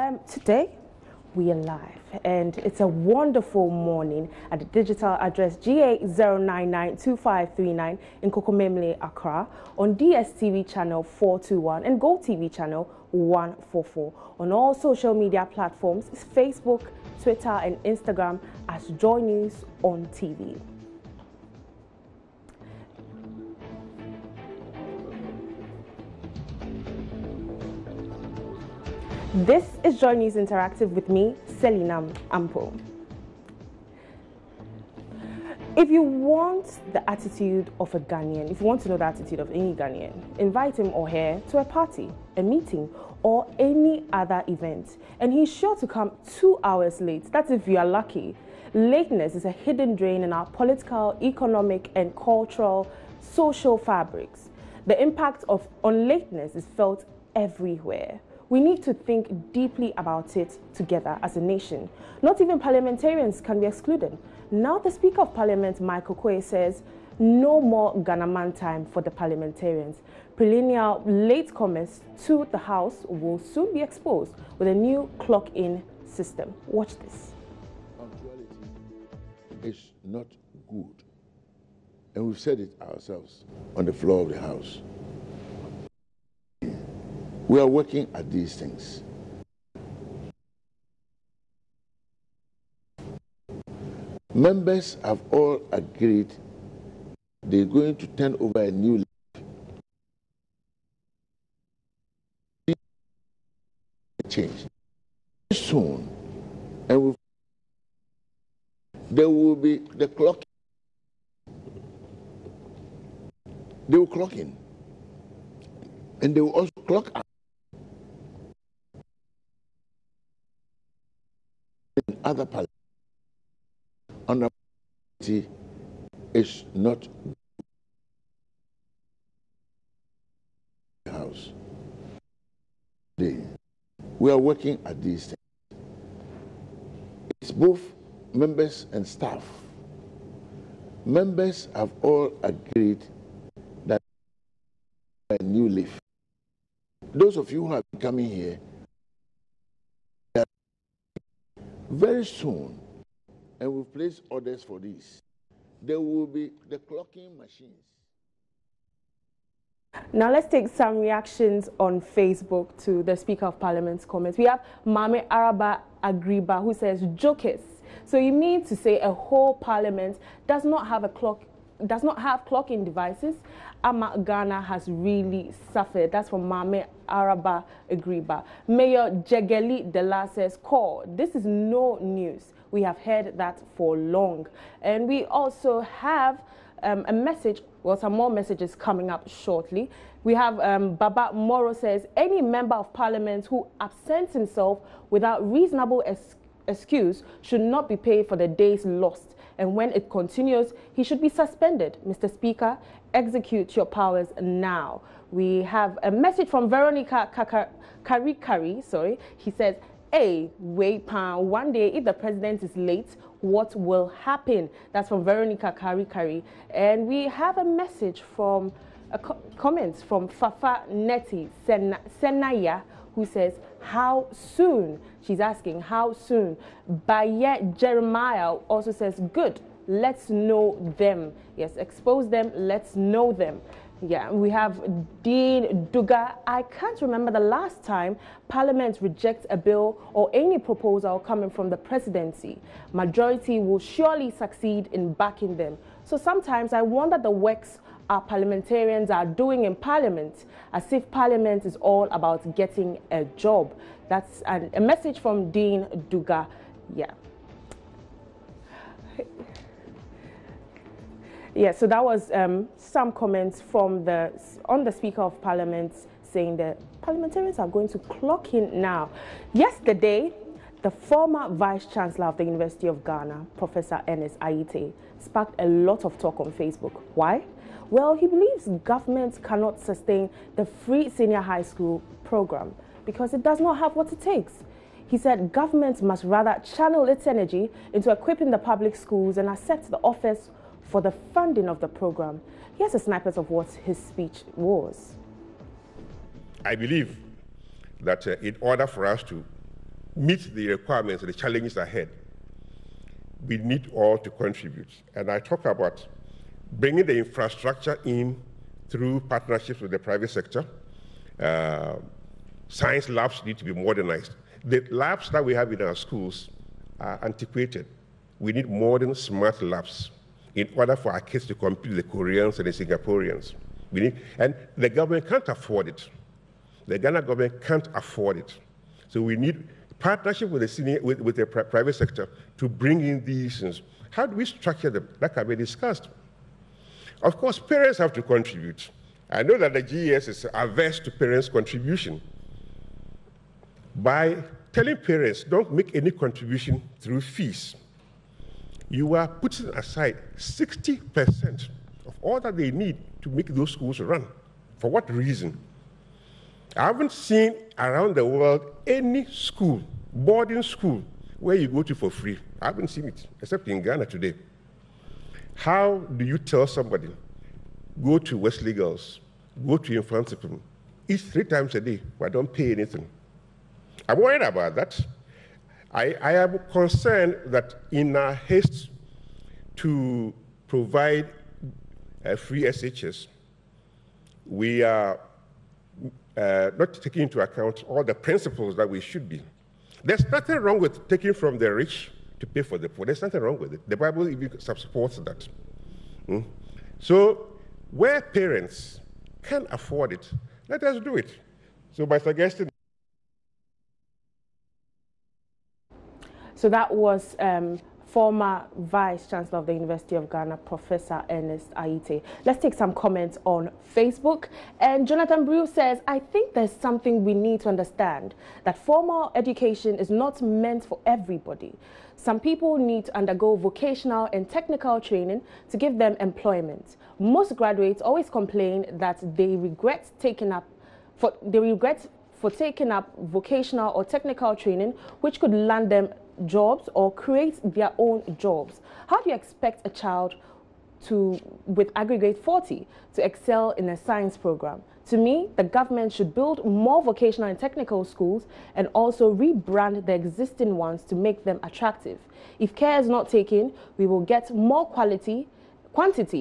Today, we are live, and it's a wonderful morning at the digital address GA0992539 in Kokomemle, Accra, on DSTV channel 421 and Go TV channel 144. On all social media platforms, it's Facebook, Twitter, and Instagram as Joy News on TV. This is JoyNews Interactive with me, Selinam Ampo. If you want the attitude of a Ghanaian, if you want to know the attitude of any Ghanaian, invite him or her to a party, a meeting, or any other event. And he's sure to come 2 hours late. That's if you are lucky. Lateness is a hidden drain in our political, economic, and cultural, social fabrics. The impact on lateness is felt everywhere. We need to think deeply about it together as a nation. Not even parliamentarians can be excluded. Now the Speaker of Parliament, Michael Quay, says no more Ghana time for the parliamentarians. Perennial latecomers to the House will soon be exposed with a new clock-in system. Watch this. Punctuality is not good. And we've said it ourselves on the floor of the House. We are working at these things. Members have all agreed they're going to turn over a new change soon, and there will be the clock. They will clock in, and they will also clock out. In other parliaments, honorability is not the House. We are working at these things. It's both members and staff. Members have all agreed that a new leaf. Those of you who have been coming here, very soon, and we've placed orders for this, there will be the clocking machines. Now let's take some reactions on Facebook to the Speaker of Parliament's comments. We have Mame Araba Agriba who says, jokes. So you mean to say a whole parliament does not have clocking devices? Ama Ghana has really suffered. That's from Mame Araba Agriba. Mayor Jegeli Dela says, call. This is no news. We have heard that for long. And we also have a message, well, some more messages coming up shortly. We have Baba Moro says, any member of parliament who absents himself without reasonable excuse should not be paid for the days lost. And when it continues, he should be suspended. Mr. Speaker, execute your powers now. We have a message from Veronica Kari. He says, hey, wait, one day if the president is late, what will happen? That's from Veronica Kari. And we have a message from comments from Fafa Neti Senaya, who says, how soon? She's asking, how soon? Baye Jeremiah also says, good, let's know them. Yes, expose them, let's know them. Yeah, we have Dean Duga. I can't remember the last time Parliament rejects a bill or any proposal coming from the presidency. Majority will surely succeed in backing them. So sometimes I wonder the works our parliamentarians are doing in Parliament, as if Parliament is all about getting a job. That's a message from Dean Duga. Yeah. Yeah, so that was some comments from on the Speaker of Parliament saying that parliamentarians are going to clock in now. Yesterday, the former Vice Chancellor of the University of Ghana, Professor Ernest Ayite, sparked a lot of talk on Facebook. Why? Well, he believes government cannot sustain the free senior high school program because it does not have what it takes. He said government must rather channel its energy into equipping the public schools and accept the offers for the funding of the program. Here's a snippet of what his speech was. I believe that in order for us to meet the requirements and the challenges ahead, we need all to contribute. And I talk about bringing the infrastructure in through partnerships with the private sector. Science labs need to be modernized. The labs that we have in our schools are antiquated. We need modern, smart labs in order for our kids to compete with the Koreans and the Singaporeans. And the government can't afford it. The Ghana government can't afford it. So we need partnership with the private sector to bring in these things. How do we structure them? That can be discussed. Of course, parents have to contribute. I know that the GES is averse to parents' contribution. By telling parents, don't make any contribution through fees, you are putting aside 60% of all that they need to make those schools run. For what reason? I haven't seen around the world any school, boarding school, where you go to for free. I haven't seen it, except in Ghana today. How do you tell somebody, go to Wesley Girls, go to Infantipum, eat 3 times a day, but don't pay anything? I'm worried about that. I am concerned that in our haste to provide free SHS, we are not taking into account all the principles that we should be. There's nothing wrong with taking from the rich to pay for the poor. There's nothing wrong with it. The Bible even supports that. So where parents can afford it, let us do it. So by suggesting. So that was former Vice Chancellor of the University of Ghana, Professor Ernest Aite. Let's take some comments on Facebook. And Jonathan Brew says, I think there's something we need to understand, that formal education is not meant for everybody. Some people need to undergo vocational and technical training to give them employment. Most graduates always complain that they regret for taking up vocational or technical training, which could land them jobs or create their own jobs. How do you expect a child with aggregate 40 to excel in a science program? To me, the government should build more vocational and technical schools and also rebrand the existing ones to make them attractive. If care is not taken, we will get more quantity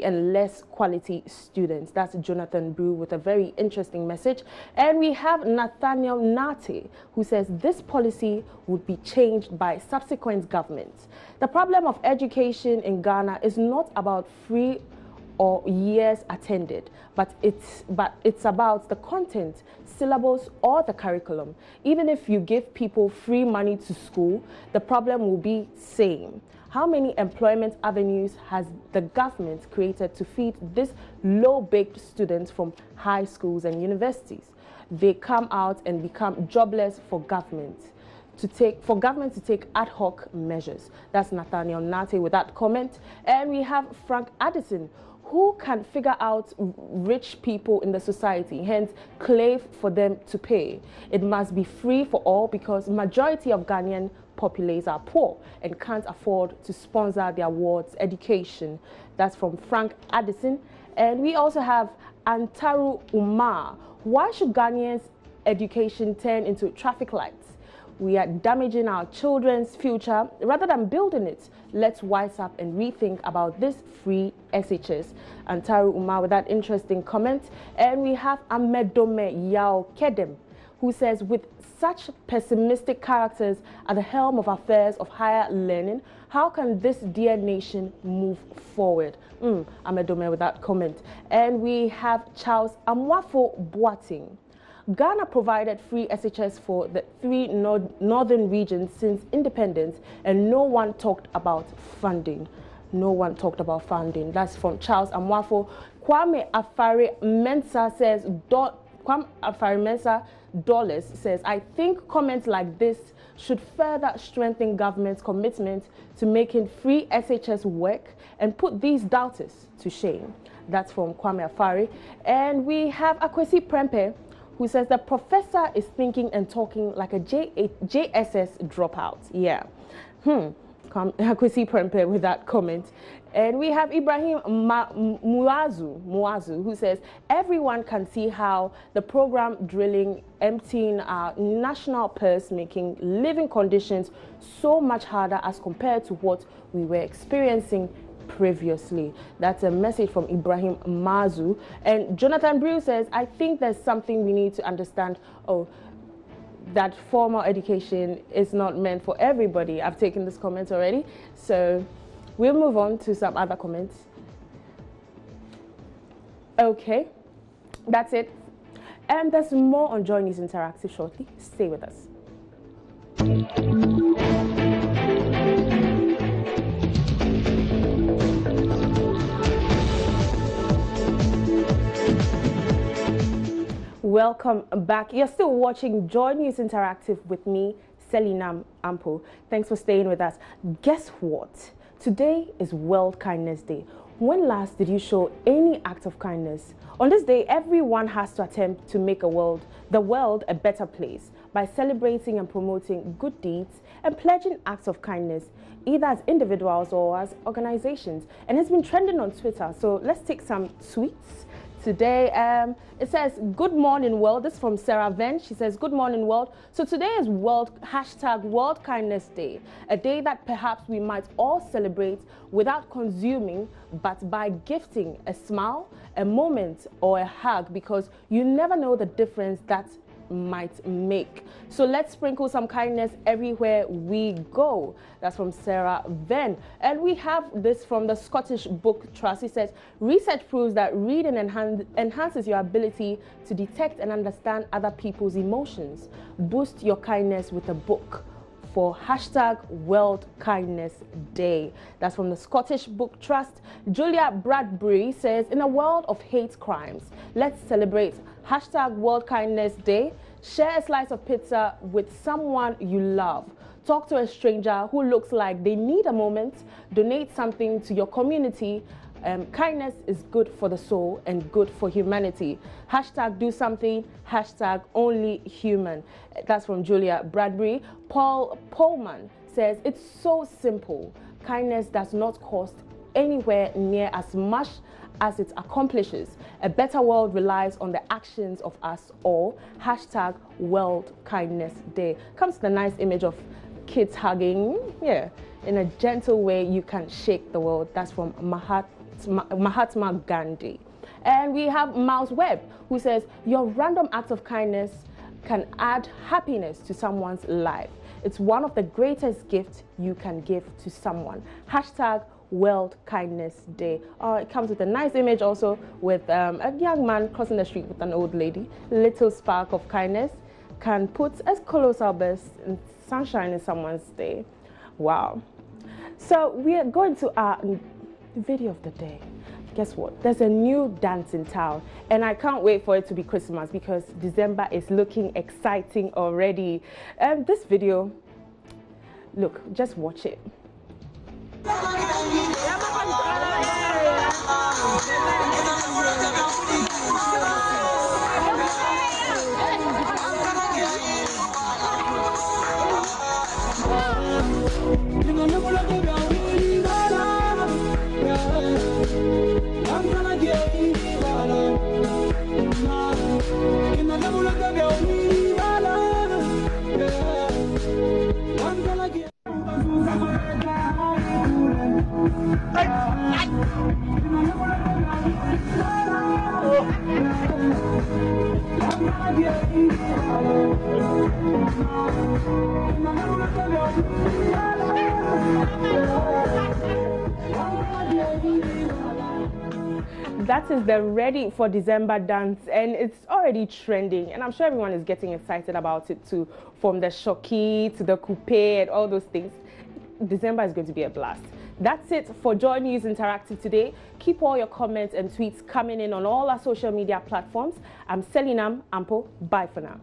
and less quality students. That's Jonathan Brew with a very interesting message. And we have Nathaniel Nate, who says this policy would be changed by subsequent governments. The problem of education in Ghana is not about free or years attended, but it's about the content, syllabus, or the curriculum. Even if you give people free money to school, the problem will be same. How many employment avenues has the government created to feed these low-baked students from high schools and universities? They come out and become jobless for government to take ad hoc measures. That's Nathaniel Nate with that comment. And we have Frank Addison, who can figure out rich people in the society, hence clave for them to pay. It must be free for all because majority of Ghanaian populace are poor and can't afford to sponsor their wards' education. That's from Frank Addison. And we also have Antaru Umar. Why should Ghanaians' education turn into traffic lights? We are damaging our children's future rather than building it. Let's wise up and rethink about this free SHS. Antaru Umar with that interesting comment. And we have Amedome Yao Kedem, who says, with such pessimistic characters at the helm of affairs of higher learning, how can this dear nation move forward? Amedome with that comment. And we have Charles Amwafo Boating. Ghana provided free SHS for the 3 northern regions since independence, and no one talked about funding. No one talked about funding. That's from Charles Amwafo. Kwame Afari Mensah says, says, I think comments like this should further strengthen government's commitment to making free SHS work and put these doubters to shame. That's from Kwame Afari. And we have Akwesi Prempe, who says the professor is thinking and talking like a JSS dropout. Yeah. Kwesi Prempe with that comment. And we have Ibrahim Muazu, who says, everyone can see how the program drilling, emptying our national purse, making living conditions so much harder as compared to what we were experiencing previously. That's a message from Ibrahim Mazu. And Jonathan Brew says, I think there's something we need to understand. That formal education is not meant for everybody. I've taken this comment already, so we'll move on to some other comments. Okay, that's it. And there's more on JoyNews Interactive shortly. Stay with us. Welcome back. You're still watching JoyNews Interactive with me, Selinam Ampo. Thanks for staying with us. Guess what? Today is World Kindness Day. When last did you show any act of kindness? On this day, everyone has to attempt to make the world a better place by celebrating and promoting good deeds and pledging acts of kindness, either as individuals or as organizations. And it's been trending on Twitter. So let's take some tweets. Today, it says, good morning world. This is from Sarah Venn. She says, good morning world. So today is World Kindness Day, a day that perhaps we might all celebrate without consuming, but by gifting a smile, a moment, or a hug, because you never know the difference that might make. So let's sprinkle some kindness everywhere we go. That's from Sarah Venn. And we have this from the Scottish Book Trust. It says, research proves that reading enhances your ability to detect and understand other people's emotions. Boost your kindness with a book for #World Kindness Day. That's from the Scottish Book Trust. Julia Bradbury says, in a world of hate crimes, let's celebrate #World Kindness Day. Share a slice of pizza with someone you love. Talk to a stranger who looks like they need a moment. Donate something to your community. Kindness is good for the soul and good for humanity. #do something, #only human. That's from Julia Bradbury. Paul Pullman says, it's so simple. Kindness does not cost anywhere near as much as it accomplishes. A better world relies on the actions of us all. #World Kindness Day. Comes to the nice image of kids hugging. Yeah, in a gentle way you can shake the world. That's from Mahatma Gandhi. And we have Miles Webb, who says, your random act of kindness can add happiness to someone's life. It's one of the greatest gifts you can give to someone. #World Kindness Day. It comes with a nice image also with a young man crossing the street with an old lady. Little spark of kindness can put a colossal burst and sunshine in someone's day. Wow. So we are going to our video of the day. Guess what? There's a new dance in town, and I can't wait for it to be Christmas because December is looking exciting already. And this video, look, just watch it. That is the Ready for December dance, and it's already trending, and I'm sure everyone is getting excited about it too, from the shoki to the coupe and all those things. December is going to be a blast. That's it for JoyNews Interactive today. Keep all your comments and tweets coming in on all our social media platforms. I'm Selinam Ampo. Bye for now.